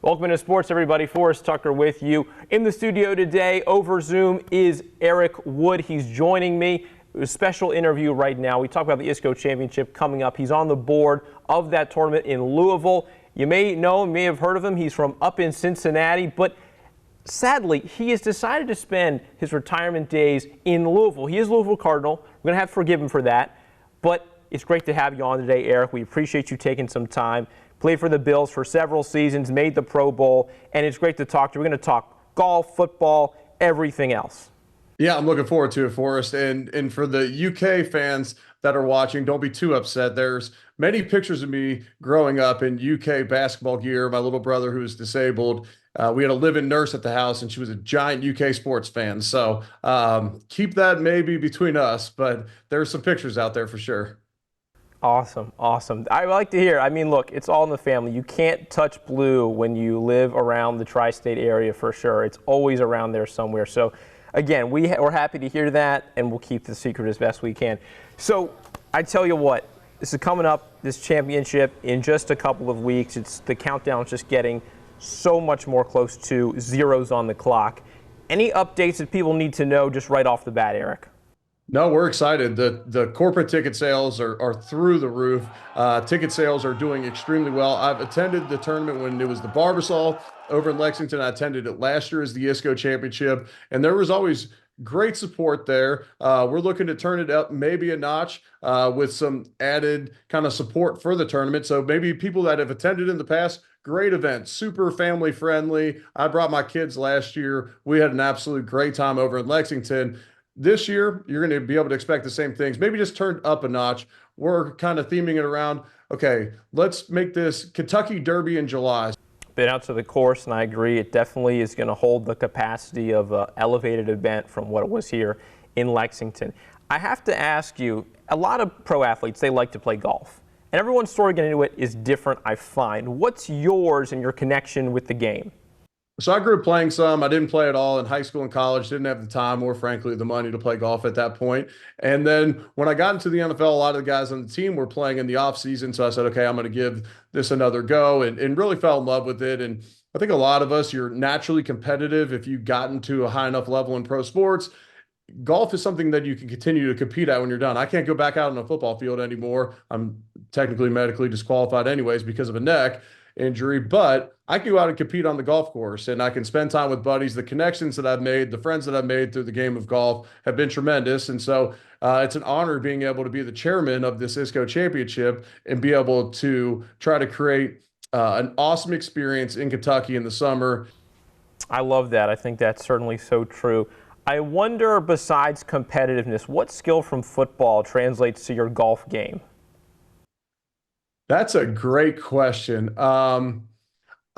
Welcome to sports, everybody. Forrest Tucker with you. In the studio today over Zoom is Eric Wood. He's joining me. A special interview right now. We talk about the ISCO Championship coming up. He's on the board of that tournament in Louisville. You may know him, may have heard of him. He's from up in Cincinnati, but sadly, he has decided to spend his retirement days in Louisville. He is a Louisville Cardinal. We're going to have to forgive him for that, but it's great to have you on today, Eric. We appreciate you taking some time. Played for the Bills for several seasons, made the Pro Bowl, and it's great to talk to you. We're going to talk golf, football, everything else. Yeah, I'm looking forward to it, Forrest. And for the UK fans that are watching, don't be too upset. There's many pictures of me growing up in UK basketball gear. My little brother, who is disabled, we had a live-in nurse at the house, and she was a giant UK sports fan. So keep that maybe between us, but there's some pictures out there for sure. Awesome, awesome. I like to hear. I mean, look, it's all in the family. You can't touch blue when you live around the tri-state area for sure. It's always around there somewhere. So, again, we're happy to hear that, and we'll keep the secret as best we can. So, I tell you what, this is coming up, this championship, in just a couple of weeks. The countdown's just getting so much more close to zeros on the clock. Any updates that people need to know just right off the bat, Eric? No, we're excited. The corporate ticket sales are through the roof. Ticket sales are doing extremely well. I've attended the tournament when it was the Barbasol over in Lexington. I attended it last year as the ISCO Championship, and there was always great support there. We're looking to turn it up maybe a notch with some added kind of support for the tournament. So maybe people that have attended in the past, great event, super family friendly. I brought my kids last year. We had an absolute great time over in Lexington. This year, you're going to be able to expect the same things, maybe just turned up a notch. We're kind of theming it around, okay, let's make this Kentucky Derby in July. Been out to the course, and I agree, it definitely is going to hold the capacity of an elevated event from what it was here in Lexington. I have to ask you, a lot of pro athletes, they like to play golf. And everyone's story getting into it is different, I find. What's yours and your connection with the game? So I grew up playing some. I didn't play at all in high school and college. Didn't have the time or, frankly, the money to play golf at that point. And then when I got into the NFL, a lot of the guys on the team were playing in the off season. So I said, okay, I'm going to give this another go, and really fell in love with it. And I think a lot of us, you're naturally competitive if you've gotten to a high enough level in pro sports. Golf is something that you can continue to compete at when you're done. I can't go back out on a football field anymore. I'm technically medically disqualified anyways because of a neck injury, but I can go out and compete on the golf course, and I can spend time with buddies. The connections that I've made, the friends that I've made through the game of golf have been tremendous. And so it's an honor being able to be the chairman of this ISCO Championship and be able to try to create an awesome experience in Kentucky in the summer. I love that. I think that's certainly so true. I wonder, besides competitiveness, what skill from football translates to your golf game? That's a great question.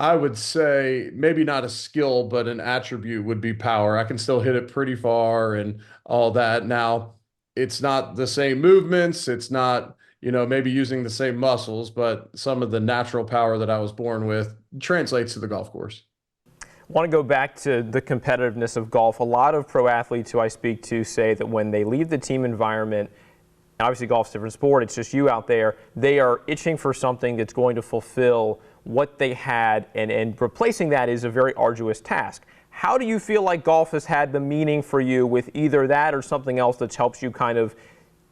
I would say maybe not a skill, but an attribute would be power. I can still hit it pretty far and all that. Now, it's not the same movements. It's not, maybe using the same muscles, but some of the natural power that I was born with translates to the golf course. I want to go back to the competitiveness of golf. A lot of pro athletes who I speak to say that when they leave the team environment, and obviously golf's a different sport, it's just you out there, they are itching for something that's going to fulfill what they had, and replacing that is a very arduous task. How do you feel like golf has had the meaning for you with either that or something else that helps you kind of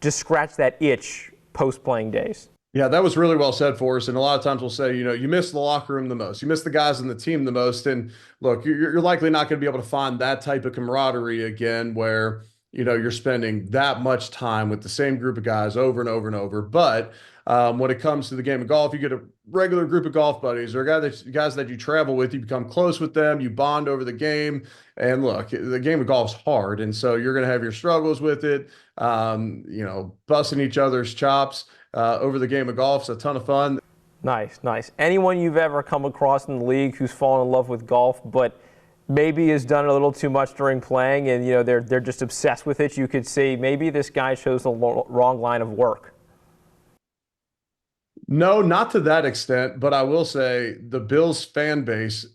just scratch that itch post-playing days? Yeah, that was really well said for us. And a lot of times we'll say, you miss the locker room the most. You miss the guys in the team the most. And look, you're likely not going to be able to find that type of camaraderie again where you're spending that much time with the same group of guys over and over and over. But when it comes to the game of golf, you get a regular group of golf buddies or guys that you travel with, you become close with them, you bond over the game. And look, the game of golf's hard. And so you're going to have your struggles with it, busting each other's chops over the game of golf. It's a ton of fun. Nice, nice. Anyone you've ever come across in the league who's fallen in love with golf, but maybe has done a little too much during playing and they're just obsessed with it, you could say maybe this guy chose the wrong line of work? No, not to that extent, but I will say the Bills fan base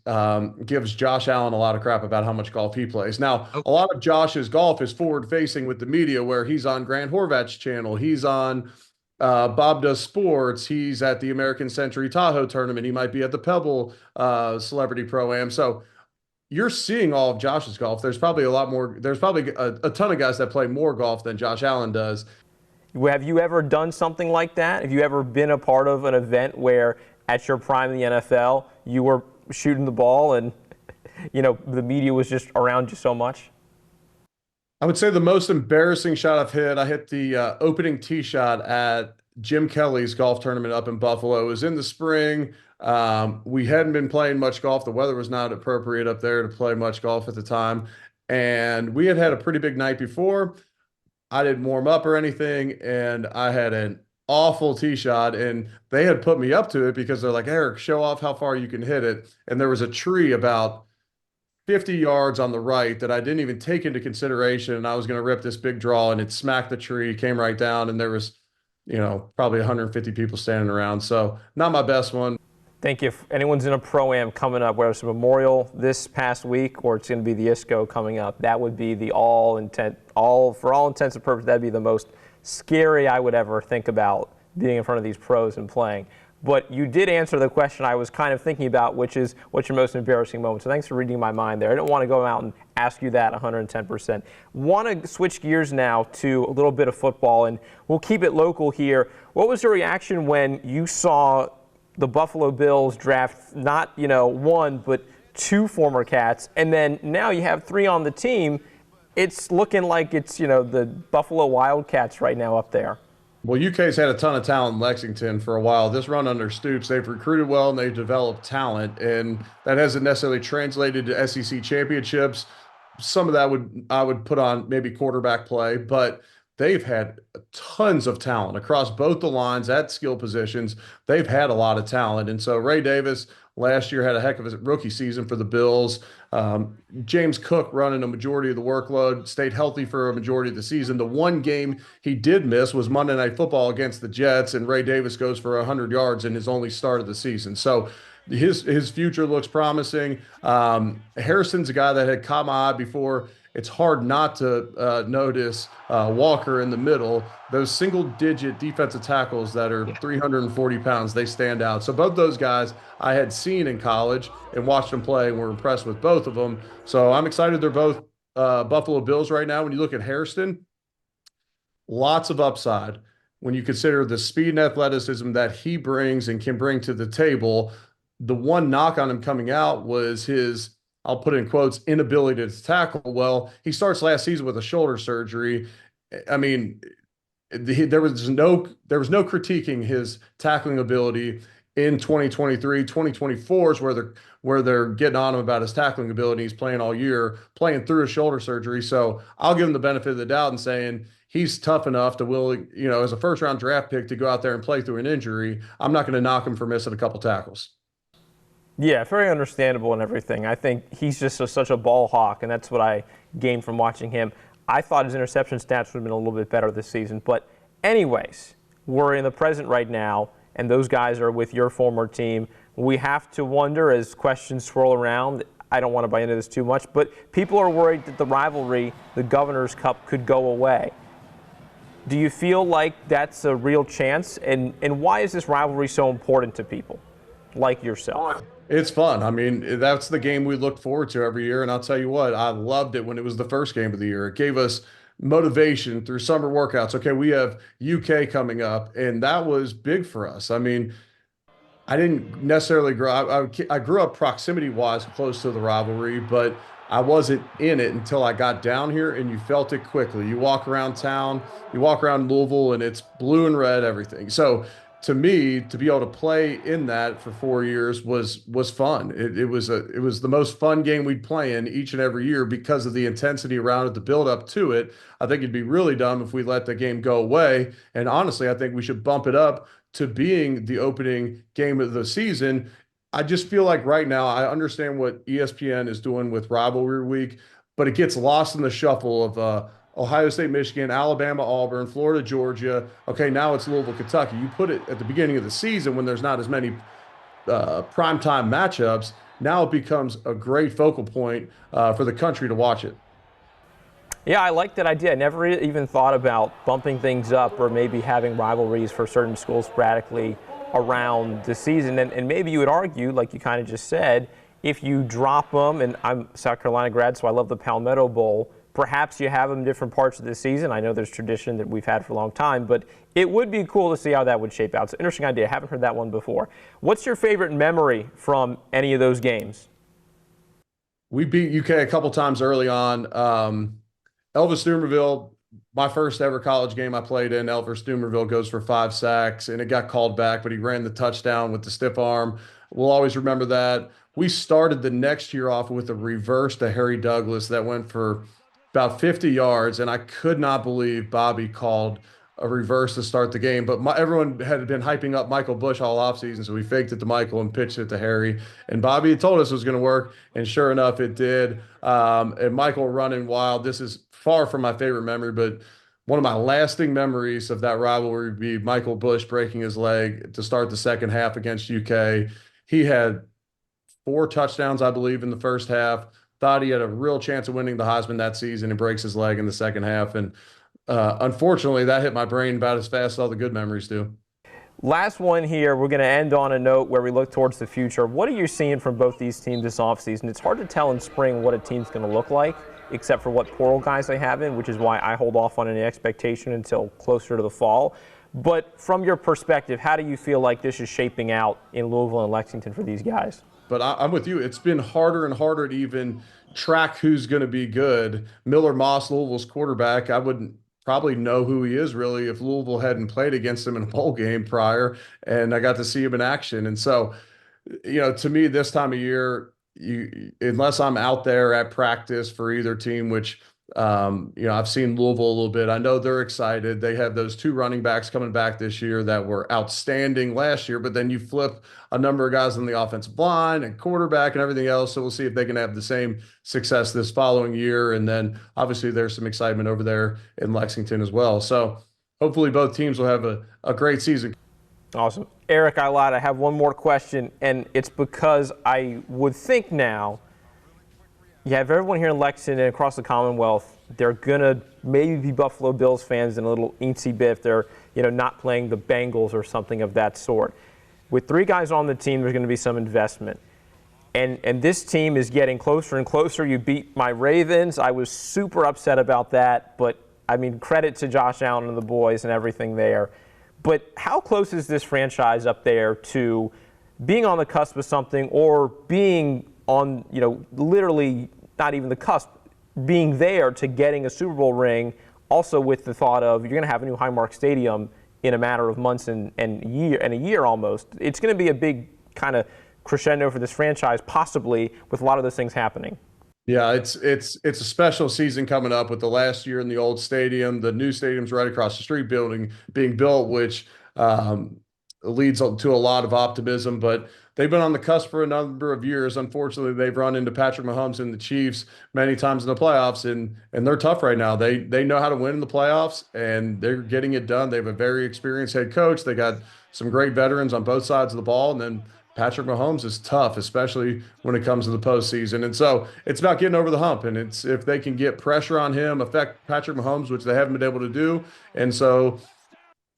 gives Josh Allen a lot of crap about how much golf he plays. Now, a lot of Josh's golf is forward facing with the media, where he's on Grant Horvat's channel, he's on Bob does sports. He's at the American Century Tahoe tournament. He might be at the Pebble Celebrity Pro Am. So you're seeing all of Josh's golf. There's probably a lot more. There's probably a ton of guys that play more golf than Josh Allen does. Have you ever done something like that? Have you ever been a part of an event where at your prime in the NFL, you were shooting the ball and, the media was just around you so much? I would say the most embarrassing shot I've hit, I hit the opening tee shot at Jim Kelly's golf tournament up in Buffalo. It was in the spring. We hadn't been playing much golf. The weather was not appropriate up there to play much golf at the time. And we had had a pretty big night before. I didn't warm up or anything, and I had an awful tee shot. And they had put me up to it because they're like, Eric, show off how far you can hit it. And there was a tree about 50 yards on the right that I didn't even take into consideration. And I was going to rip this big draw, and it smacked the tree, came right down, and there was, probably 150 people standing around. So not my best one. Think if anyone's in a pro-am coming up, whether it's a Memorial this past week or it's going to be the ISCO coming up, that would be the for all intents and purposes, that'd be the most scary I would ever think about being in front of these pros and playing. But you did answer the question I was kind of thinking about, which is what's your most embarrassing moment. So thanks for reading my mind there. I didn't want to go out and ask you that 110%. Want to switch gears now to a little bit of football, and we'll keep it local here. What was your reaction when you saw the Buffalo Bills draft not, one, but two former Cats, and then now you have three on the team? It's looking like it's, the Buffalo Wildcats right now up there. Well, UK's had a ton of talent in Lexington for a while. This run under Stoops, they've recruited well and they've developed talent, and that hasn't necessarily translated to SEC championships. Some of that I would put on maybe quarterback play, but they've had tons of talent across both the lines at skill positions. They've had a lot of talent, and so Ray Davis last year had a heck of a rookie season for the Bills. James Cook running a majority of the workload, stayed healthy for a majority of the season. The one game he did miss was Monday Night Football against the Jets, and Ray Davis goes for 100 yards in his only start of the season. So his future looks promising. Harrison's a guy that had caught my eye before. It's hard not to notice Walker in the middle. Those single-digit defensive tackles that are 340 pounds, they stand out. So both those guys I had seen in college and watched them play and were impressed with both of them. So I'm excited they're both Buffalo Bills right now. When you look at Harrison, lots of upside. When you consider the speed and athleticism that he brings and can bring to the table, the one knock on him coming out was his, I'll put it in quotes, inability to tackle. Well, he starts last season with a shoulder surgery. I mean, there was no critiquing his tackling ability in 2023. 2024 is where they're getting on him about his tackling ability. He's playing all year, playing through a shoulder surgery. So I'll give him the benefit of the doubt and saying he's tough enough to as a first round draft pick to go out there and play through an injury. I'm not going to knock him for missing a couple tackles. Yeah, very understandable and everything. I think he's just such a ball hawk, and that's what I gained from watching him. I thought his interception stats would have been a little bit better this season. But anyways, we're in the present right now, and those guys are with your former team. We have to wonder as questions swirl around. I don't want to buy into this too much, but people are worried that the rivalry, the Governor's Cup, could go away. Do you feel like that's a real chance? And why is this rivalry so important to people like yourself? It's fun. I mean, that's the game we look forward to every year. And I'll tell you what, I loved it when it was the first game of the year. It gave us motivation through summer workouts. Okay, we have UK coming up, and that was big for us. I mean, I didn't necessarily grow up. I grew up proximity-wise close to the rivalry, but I wasn't in it until I got down here, and you felt it quickly. You walk around town, you walk around Louisville, and it's blue and red, everything. So to me, to be able to play in that for 4 years was fun. It was the most fun game we'd play in each and every year because of the intensity around it, the build up to it. I think it'd be really dumb if we let the game go away. And honestly, I think we should bump it up to being the opening game of the season. I just feel like right now, I understand what ESPN is doing with rivalry week, but it gets lost in the shuffle of Ohio State, Michigan, Alabama, Auburn, Florida, Georgia. Okay, now it's Louisville, Kentucky. You put it at the beginning of the season when there's not as many primetime matchups. Now it becomes a great focal point for the country to watch it. Yeah, I like that idea. I never even thought about bumping things up or maybe having rivalries for certain schools sporadically around the season. And maybe you would argue, like you kind of just said, if you drop them, and I'm South Carolina grad, so I love the Palmetto Bowl, perhaps you have them in different parts of the season. I know there's tradition that we've had for a long time, but it would be cool to see how that would shape out. It's an interesting idea. I haven't heard that one before. What's your favorite memory from any of those games? We beat UK a couple times early on. Elvis Dumerville, my first ever college game I played in, Elvis Dumerville goes for 5 sacks, and it got called back, but he ran the touchdown with the stiff arm. We'll always remember that. We started the next year off with a reverse to Harry Douglas that went for about 50 yards, and I could not believe Bobby called a reverse to start the game. But everyone had been hyping up Michael Bush all offseason, so we faked it to Michael and pitched it to Harry. And Bobby had told us it was going to work, and sure enough, it did. And Michael running wild. This is far from my favorite memory, but one of my lasting memories of that rivalry would be Michael Bush breaking his leg to start the second half against UK. He had 4 touchdowns, I believe, in the first half. Thought he had a real chance of winning the Heisman that season and breaks his leg in the second half. And unfortunately, that hit my brain about as fast as all the good memories do. Last one here. We're going to end on a note where we look towards the future. What are you seeing from both these teams this offseason? It's hard to tell in spring what a team's going to look like, except for what portal guys they have in, which is why I hold off on any expectation until closer to the fall. But from your perspective, how do you feel like this is shaping out in Louisville and Lexington for these guys? But I'm with you. It's been harder and harder to even track who's going to be good. Miller Moss, Louisville's quarterback, I wouldn't probably know who he is really if Louisville hadn't played against him in a bowl game prior, and I got to see him in action. And so, to me, this time of year, unless I'm out there at practice for either team, which I've seen Louisville a little bit. I know they're excited. They have those 2 running backs coming back this year that were outstanding last year, but then you flip a number of guys on the offensive line and quarterback and everything else. So we'll see if they can have the same success this following year. And then obviously there's some excitement over there in Lexington as well. So hopefully both teams will have a great season. Awesome. Eric, I lied. I have one more question, and it's because I would think now you have everyone here in Lexington and across the Commonwealth. They're going to maybe be Buffalo Bills fans and a little eensy bit if they're not playing the Bengals or something of that sort. With 3 guys on the team, there's going to be some investment. And this team is getting closer and closer. You beat my Ravens. I was super upset about that. But, credit to Josh Allen and the boys and everything there. But how close is this franchise up there to being on the cusp of something or being on, literally not even the cusp, being there to getting a Super Bowl ring, also with the thought of you're going to have a new Highmark Stadium in a matter of months and a year almost. It's going to be a big kind of crescendo for this franchise, possibly with a lot of those things happening. Yeah, it's a special season coming up with the last year in the old stadium, the new stadium's right across the street building being built, which leads to a lot of optimism. But they've been on the cusp for a number of years. Unfortunately, they've run into Patrick Mahomes and the Chiefs many times in the playoffs, and they're tough right now. They know how to win in the playoffs, and they're getting it done. They have a very experienced head coach. They got some great veterans on both sides of the ball, and then Patrick Mahomes is tough, especially when it comes to the postseason. And so it's about getting over the hump. And it's if they can get pressure on him, affect Patrick Mahomes, which they haven't been able to do. And so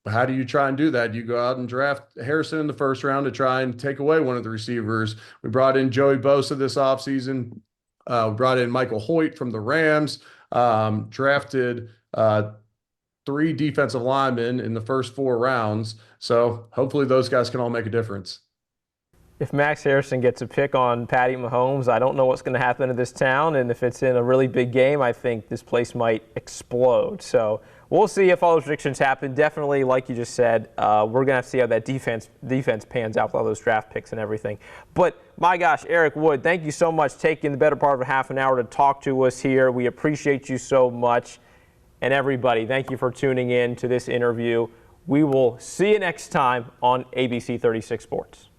how do you try and do that? You go out and draft Harrison in the first round to try and take away one of the receivers. We brought in Joey Bosa this offseason. We brought in Michael Hoyt from the Rams, drafted 3 defensive linemen in the first 4 rounds. So hopefully those guys can all make a difference. If Max Harrison gets a pick on Patty Mahomes, I don't know what's going to happen to this town. And if it's in a really big game, I think this place might explode. So we'll see if all those predictions happen. Definitely, like you just said, we're going to have to see how that defense pans out with all those draft picks and everything. But, my gosh, Eric Wood, thank you so much for taking the better part of a half an hour to talk to us here. We appreciate you so much. And everybody, thank you for tuning in to this interview. We will see you next time on ABC 36 Sports.